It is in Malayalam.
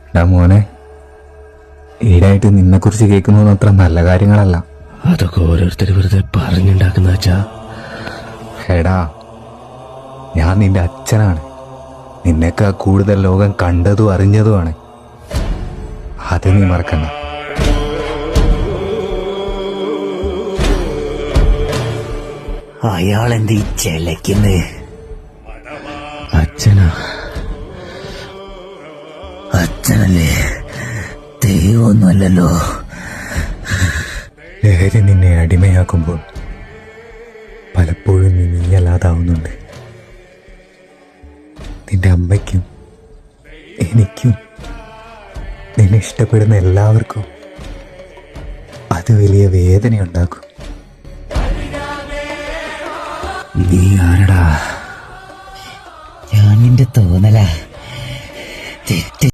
എടാ മോനെ, ഈടായിട്ട് നിന്നെക്കുറിച്ച് കേൾക്കുന്നതൊന്നും അത്ര നല്ല കാര്യങ്ങളല്ല. അതൊക്കെ ഓരോരുത്തർ വെറുതെ പറഞ്ഞുണ്ടാക്കുന്ന അച്ഛാ. എടാ, ഞാൻ നിന്റെ അച്ഛനാണ്. നിന്നേക്കാൾ കൂടുതൽ ലോകം കണ്ടതും അറിഞ്ഞതുമാണ്. അത് നീ മറക്കണ്ട. അയാളെന്ത് ഈ ചെലക്കുന്നേ? അച്ഛനാ? അച്ഛനല്ലേ, ദൈവമൊന്നുമല്ലല്ലോ. ലഹരി നിന്നെ അടിമയാക്കുമ്പോൾ പലപ്പോഴും നീ നീയല്ലാതാവുന്നുണ്ട്. നിന്റെ അമ്മയ്ക്കും എനിക്കും നിന്നെ ഇഷ്ടപ്പെടുന്ന എല്ലാവർക്കും അത് വലിയ വേദനയുണ്ടാക്കും. നീ ആരടാ? ഞാൻ നിന്റെ തോന്നലാ. തെറ്റ്